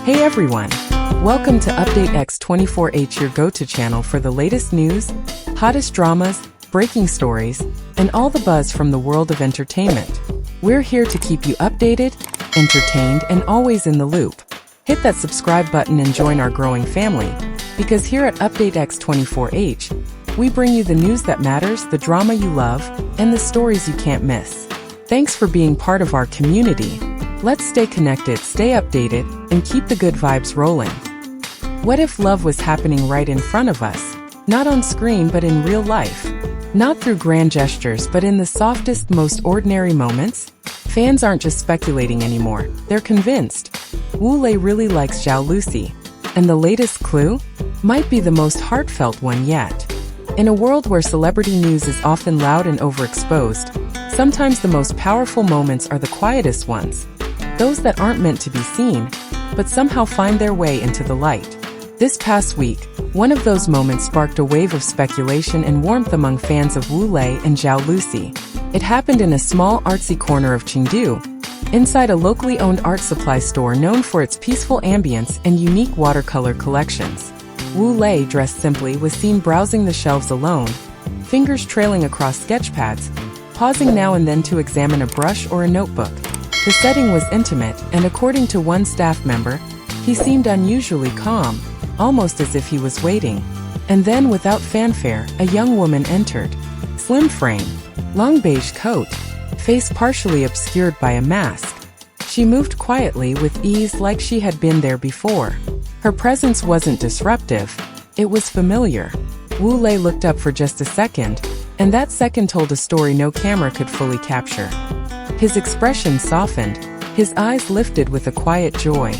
Hey everyone! Welcome to Update X24H, your go-to channel for the latest news, hottest dramas, breaking stories, and all the buzz from the world of entertainment. We're here to keep you updated, entertained, and always in the loop. Hit that subscribe button and join our growing family, because here at Update X24H, we bring you the news that matters, the drama you love, and the stories you can't miss. Thanks for being part of our community. Let's stay connected, stay updated, and keep the good vibes rolling. What if love was happening right in front of us? Not on screen, but in real life. Not through grand gestures, but in the softest, most ordinary moments? Fans aren't just speculating anymore, they're convinced. WuLei really likes ZhaoLusi. And the latest clue? Might be the most heartfelt one yet. In a world where celebrity news is often loud and overexposed, sometimes the most powerful moments are the quietest ones. Those that aren't meant to be seen, but somehow find their way into the light. This past week, one of those moments sparked a wave of speculation and warmth among fans of WuLei and ZhaoLusi. It happened in a small artsy corner of Chengdu, inside a locally owned art supply store known for its peaceful ambience and unique watercolor collections. WuLei, dressed simply, was seen browsing the shelves alone, fingers trailing across sketchpads, pausing now and then to examine a brush or a notebook. The setting was intimate, and according to one staff member, he seemed unusually calm, almost as if he was waiting. And then, without fanfare, a young woman entered. Slim frame, long beige coat, face partially obscured by a mask. She moved quietly with ease, like she had been there before. Her presence wasn't disruptive, it was familiar. WuLei looked up for just a second, and that second told a story no camera could fully capture. His expression softened, his eyes lifted with a quiet joy.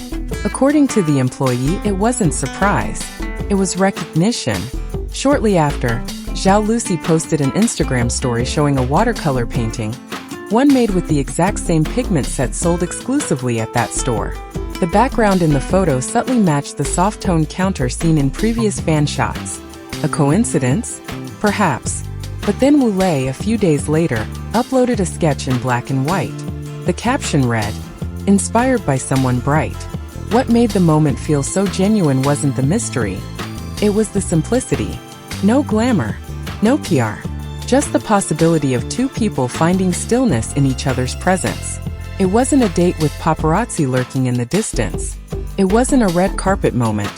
According to the employee, it wasn't surprise, it was recognition. Shortly after, ZhaoLusi posted an Instagram story showing a watercolor painting, one made with the exact same pigment set sold exclusively at that store. The background in the photo subtly matched the soft-toned counter seen in previous fan shots. A coincidence? Perhaps. But then WuLei, a few days later, uploaded a sketch in black and white. The caption read, "Inspired by someone bright." What made the moment feel so genuine wasn't the mystery. It was the simplicity. No glamour, no PR. Just the possibility of two people finding stillness in each other's presence. It wasn't a date with paparazzi lurking in the distance. It wasn't a red carpet moment.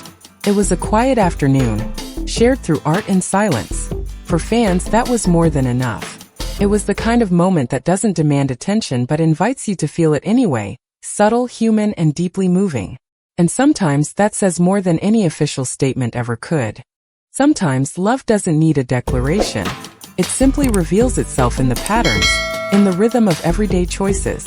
It was a quiet afternoon, shared through art and silence. For fans, that was more than enough. It was the kind of moment that doesn't demand attention but invites you to feel it anyway, subtle, human, and deeply moving. And sometimes that says more than any official statement ever could. Sometimes love doesn't need a declaration. It simply reveals itself in the patterns, in the rhythm of everyday choices.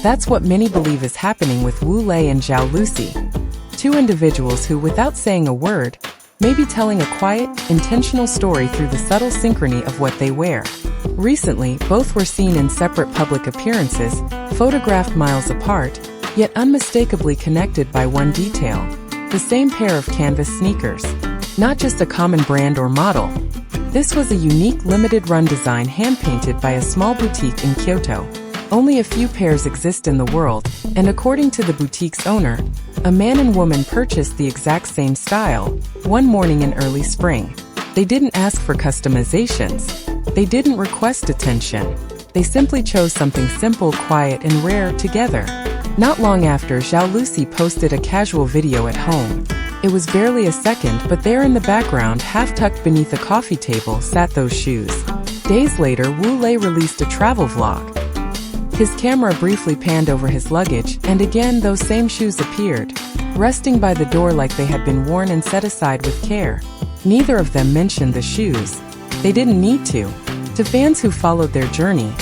That's what many believe is happening with WuLei and ZhaoLusi. Two individuals who, without saying a word, may be telling a quiet, intentional story through the subtle synchrony of what they wear. Recently, both were seen in separate public appearances, photographed miles apart, yet unmistakably connected by one detail: the same pair of canvas sneakers. Not just a common brand or model. This was a unique limited-run design hand-painted by a small boutique in Kyoto. Only a few pairs exist in the world, and according to the boutique's owner, a man and woman purchased the exact same style, one morning in early spring. They didn't ask for customizations. They didn't request attention. They simply chose something simple, quiet, and rare together. Not long after, ZhaoLusi posted a casual video at home. It was barely a second, but there in the background, half-tucked beneath a coffee table, sat those shoes. Days later, WuLei released a travel vlog. His camera briefly panned over his luggage, and again those same shoes appeared, resting by the door like they had been worn and set aside with care. Neither of them mentioned the shoes. They didn't need to. To fans who followed their journey,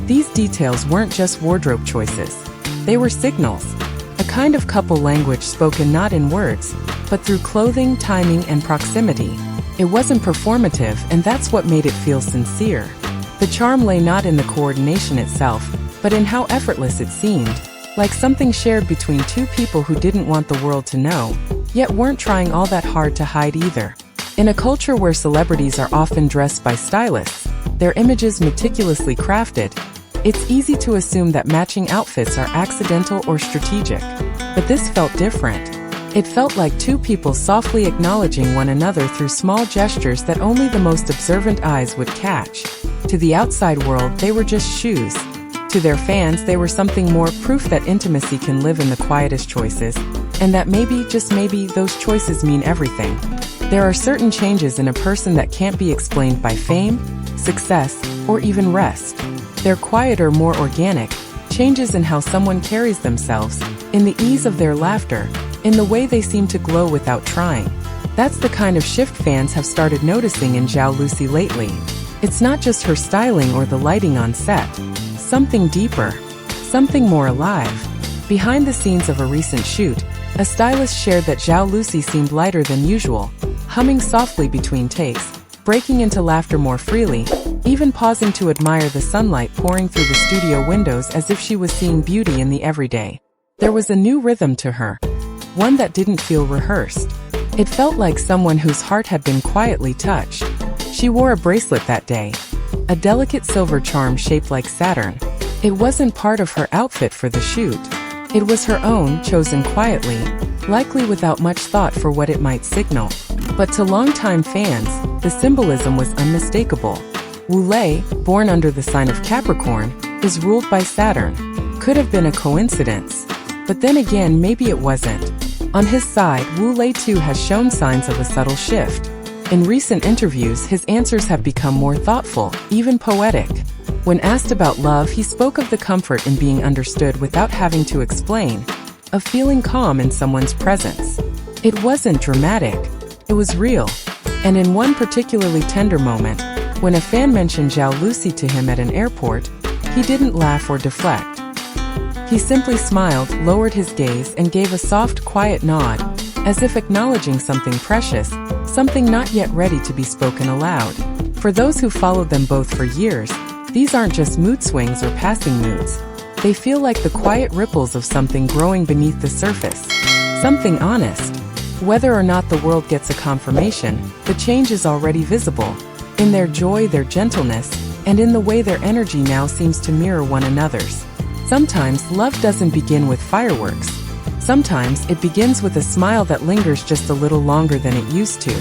these details weren't just wardrobe choices. They were signals. A kind of couple language spoken not in words, but through clothing, timing, and proximity. It wasn't performative, and that's what made it feel sincere. The charm lay not in the coordination itself, but in how effortless it seemed, like something shared between two people who didn't want the world to know, yet weren't trying all that hard to hide either. In a culture where celebrities are often dressed by stylists, their images meticulously crafted, it's easy to assume that matching outfits are accidental or strategic. But this felt different. It felt like two people softly acknowledging one another through small gestures that only the most observant eyes would catch. To the outside world, they were just shoes. To their fans, they were something more, proof that intimacy can live in the quietest choices, and that maybe, just maybe, those choices mean everything. There are certain changes in a person that can't be explained by fame, success, or even rest. They're quieter, more organic, changes in how someone carries themselves, in the ease of their laughter, in the way they seem to glow without trying. That's the kind of shift fans have started noticing in ZhaoLusi lately. It's not just her styling or the lighting on set. Something deeper. Something more alive. Behind the scenes of a recent shoot, a stylist shared that ZhaoLusi seemed lighter than usual, humming softly between takes, breaking into laughter more freely, even pausing to admire the sunlight pouring through the studio windows as if she was seeing beauty in the everyday. There was a new rhythm to her. One that didn't feel rehearsed. It felt like someone whose heart had been quietly touched. She wore a bracelet that day. A delicate silver charm shaped like Saturn. It wasn't part of her outfit for the shoot. It was her own, chosen quietly, likely without much thought for what it might signal. But to longtime fans, the symbolism was unmistakable. WuLei, born under the sign of Capricorn, is ruled by Saturn. Could have been a coincidence. But then again, maybe it wasn't. On his side, WuLei too has shown signs of a subtle shift. In recent interviews, his answers have become more thoughtful, even poetic. When asked about love, he spoke of the comfort in being understood without having to explain, of feeling calm in someone's presence. It wasn't dramatic. It was real. And in one particularly tender moment, when a fan mentioned ZhaoLusi to him at an airport, he didn't laugh or deflect. He simply smiled, lowered his gaze, and gave a soft, quiet nod, as if acknowledging something precious, something not yet ready to be spoken aloud. For those who followed them both for years, these aren't just mood swings or passing moods. They feel like the quiet ripples of something growing beneath the surface. Something honest. Whether or not the world gets a confirmation, the change is already visible. In their joy, their gentleness, and in the way their energy now seems to mirror one another's. Sometimes love doesn't begin with fireworks. Sometimes it begins with a smile that lingers just a little longer than it used to.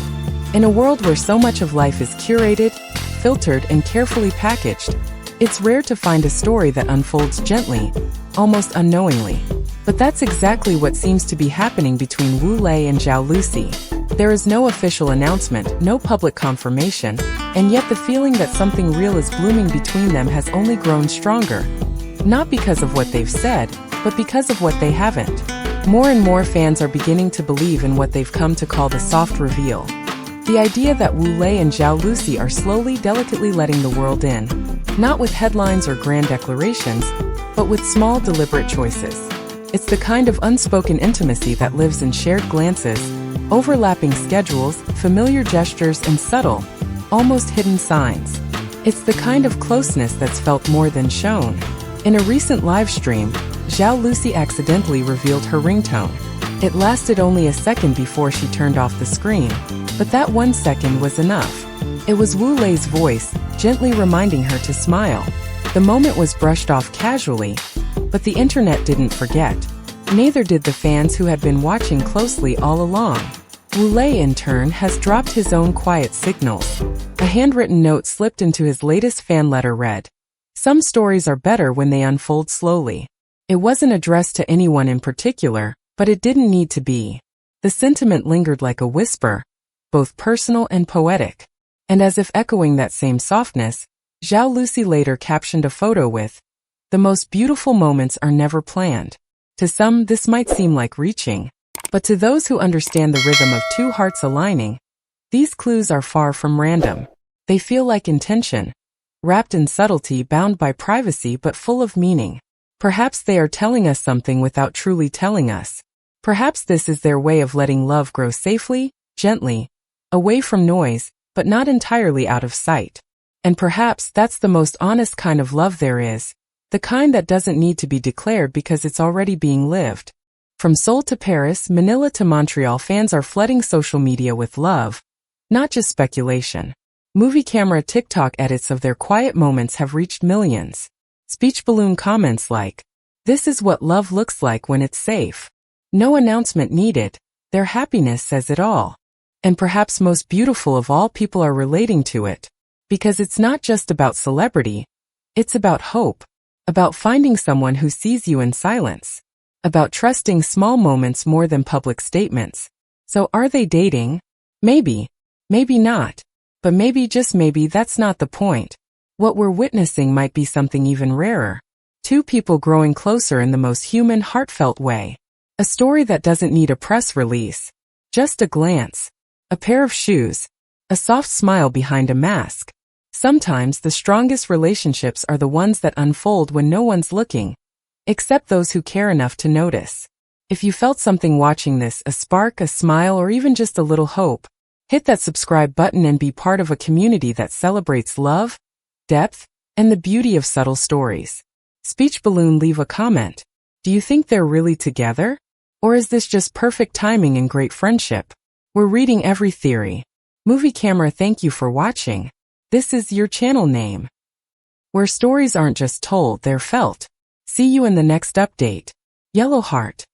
In a world where so much of life is curated, filtered, and carefully packaged, it's rare to find a story that unfolds gently, almost unknowingly. But that's exactly what seems to be happening between WuLei and ZhaoLusi. There is no official announcement, no public confirmation, and yet the feeling that something real is blooming between them has only grown stronger. Not because of what they've said, but because of what they haven't. More and more fans are beginning to believe in what they've come to call the soft reveal. The idea that WuLei and ZhaoLusi are slowly, delicately letting the world in. Not with headlines or grand declarations, but with small, deliberate choices. It's the kind of unspoken intimacy that lives in shared glances, overlapping schedules, familiar gestures, and subtle, almost hidden signs. It's the kind of closeness that's felt more than shown. In a recent live stream, ZhaoLusi accidentally revealed her ringtone. It lasted only a second before she turned off the screen, but that 1 second was enough. It was WuLei's voice, gently reminding her to smile. The moment was brushed off casually, but the internet didn't forget. Neither did the fans who had been watching closely all along. WuLei, in turn, has dropped his own quiet signals. A handwritten note slipped into his latest fan letter read, "Some stories are better when they unfold slowly." It wasn't addressed to anyone in particular, but it didn't need to be. The sentiment lingered like a whisper, both personal and poetic. And as if echoing that same softness, ZhaoLusi later captioned a photo with, "The most beautiful moments are never planned." To some, this might seem like reaching, but to those who understand the rhythm of two hearts aligning, these clues are far from random. They feel like intention, wrapped in subtlety, bound by privacy but full of meaning. Perhaps they are telling us something without truly telling us. Perhaps this is their way of letting love grow safely, gently, away from noise, but not entirely out of sight. And perhaps that's the most honest kind of love there is, the kind that doesn't need to be declared because it's already being lived. From Seoul to Paris, Manila to Montreal, fans are flooding social media with love, not just speculation. Movie camera TikTok edits of their quiet moments have reached millions. Speech balloon comments like, "This is what love looks like when it's safe." No announcement needed, Their happiness says it all. And perhaps most beautiful of all, people are relating to it. Because it's not just about celebrity. It's about hope. About finding someone who sees you in silence. About trusting small moments more than public statements. So are they dating? Maybe. Maybe not. But maybe, just maybe, that's not the point. What we're witnessing might be something even rarer. Two people growing closer in the most human, heartfelt way. A story that doesn't need a press release. Just a glance. A pair of shoes. A soft smile behind a mask. Sometimes the strongest relationships are the ones that unfold when no one's looking. Except those who care enough to notice. If you felt something watching this, a spark, a smile, or even just a little hope, hit that subscribe button and be part of a community that celebrates love, depth, and the beauty of subtle stories. Speech balloon, leave a comment. Do you think they're really together? Or is this just perfect timing and great friendship? We're reading every theory. Movie camera, thank you for watching. This is your channel name. Where stories aren't just told, they're felt. See you in the next update. Yellow heart.